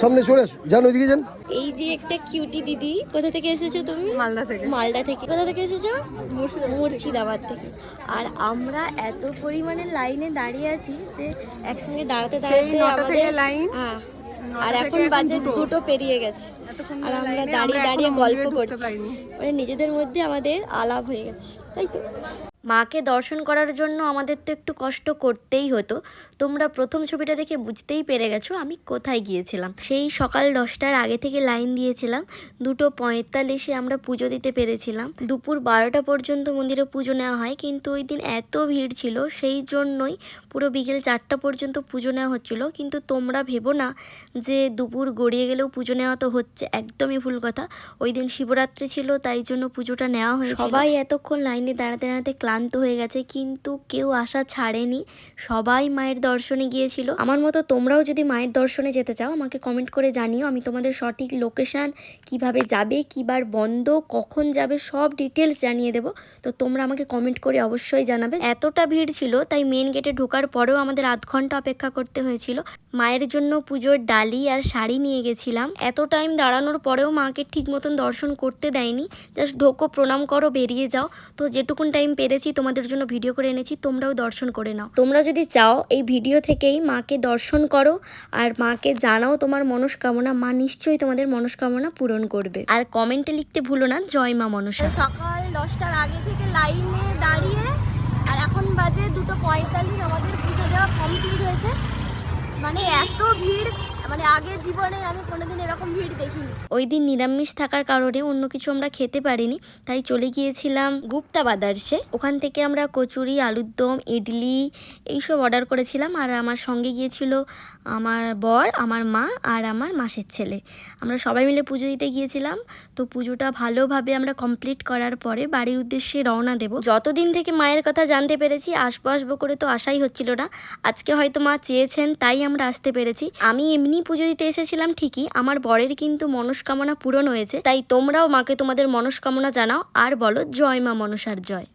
সামনে চলে আসো, যান ওইদিকে যান। এই যে একটা কিউটি দিদি, কোথা থেকে এসেছো তুমি? মালদা থেকে। মালদা থেকে। কোথা থেকে এসেছো? মুর্শিদাবাদ থেকে। আর আমরা এত পরিমাণে লাইনে দাঁড়িয়ে আছি যে একসঙ্গে দাঁড়াতে দাঁড়াতে আমাদের লাইন। হ্যাঁ, আর এখন বাজে 2টো পেরিয়ে গেছে, আর আমরা দাঁড়িয়ে দাঁড়িয়ে গল্প করছি, মানে নিজেদের মধ্যে আমাদের আলাপ হয়ে গেছে, তাই তো। মাকে দর্শন করার জন্য আমাদের তো একটু কষ্ট করতেই হতো। তোমরা প্রথম ছবিটা দেখে বুঝতেই পেরে গেছো আমি কোথায় গিয়েছিলাম। সেই সকাল 10টার আগে থেকে লাইন দিয়েছিলাম, 2:45-এ আমরা পুজো দিতে পেরেছিলাম। দুপুর 12টা পর্যন্ত মন্দিরে পুজো নেওয়া হয়, কিন্তু ওই দিন এত ভিড় ছিল সেই জন্যই পুরো বিকেল 4টা পর্যন্ত পুজো নেওয়া হচ্ছিলো। কিন্তু তোমরা ভেবো না যে দুপুর গড়িয়ে গেলেও পুজো নেওয়া তো হচ্ছে, একদমই ভুল কথা। ওই দিন শিবরাত্রি ছিল, তাই জন্য পুজোটা নেওয়া হয়েছিল। সবাই এতক্ষণ লাইনে দাঁড়াতে দাঁড়াতে ক্লান্ত হয়ে গেছে, কিন্তু কেউ আশা ছাড়েনি, সবাই মায়ের দর্শনে গিয়েছিল। আমার মতো তোমরাও যদি মায়ের দর্শনে যেতে চাও আমাকে কমেন্ট করে জানিও, আমি তোমাদের সঠিক লোকেশান, কিভাবে যাবে, কিবার বন্ধ, কখন যাবে, সব ডিটেলস জানিয়ে দেবো। তো তোমরা আমাকে কমেন্ট করে অবশ্যই জানাবে। এতটা ভিড় ছিল তাই মেন গেটে ঢোকার পরেও আমাদের আধ ঘন্টা অপেক্ষা করতে হয়েছিল। মায়ের জন্য পুজোর ডালি আর শাড়ি নিয়ে গেছিলাম। এত টাইম দাঁড়ানোর পরেও মাকে ঠিক মতন দর্শন করতে দেয়নি, জাস্ট ঢোকো, প্রণাম করো, বেরিয়ে যাও। তো যেটুকুন টাইম পেরেছি তোমাদের জন্য ভিডিও করে এনেছি, তোমরাও দর্শন করে নাও। তোমরা যদি চাও এই ভিডিও থেকেই মাকে দর্শন করো আর মাকে জানাও তোমার মনস্কামনা, মা নিশ্চয়ই তোমাদের মনস্কামনা পূরণ করবে। আর কমেন্টে লিখতে ভুলো না জয় মা মনসা। সকাল 10টার আগে থেকে লাইনে দাঁড়িয়ে, আর এখন বাজে 2:45, আমাদের পুজো দেওয়া কমপ্লিট হয়েছে। মানে এত ভিড়, মানে আগের জীবনে আমি কোনোদিন এরকম ভিড় দেখিনি। ওই দিন নিরামিষ থাকার কারণে অন্য কিছু আমরা খেতে পারিনি, তাই চলে গিয়েছিলাম গুপ্তা বাদার্সে। ওখান থেকে আমরা কচুরি, আলুর দম, ইডলি এইসব অর্ডার করেছিলাম। আর আমার সঙ্গে গিয়েছিল আমার বর, আমার মা আর আমার মাসির ছেলে। আমরা সবাই মিলে পুজো দিতে গিয়েছিলাম। তো পুজোটা ভালোভাবে আমরা কমপ্লিট করার পরে বাড়ির উদ্দেশ্যে রওনা দেব। যতদিন থেকে মায়ের কথা জানতে পেরেছি আসবো আসবো করে তো আশাই হচ্ছিল না, আজকে হয়তো মা চেয়েছেন তাই আমরা আসতে পেরেছি। আমি এমনি পুজো দিতে এসেছিলাম ঠিকই, আমার বরের কিন্তু মনস্কামনা পূরণ হয়েছে। তাই তোমরাও মাকে তোমাদের মনস্কামনা জানাও আর বলো জয় মা মনসার জয়।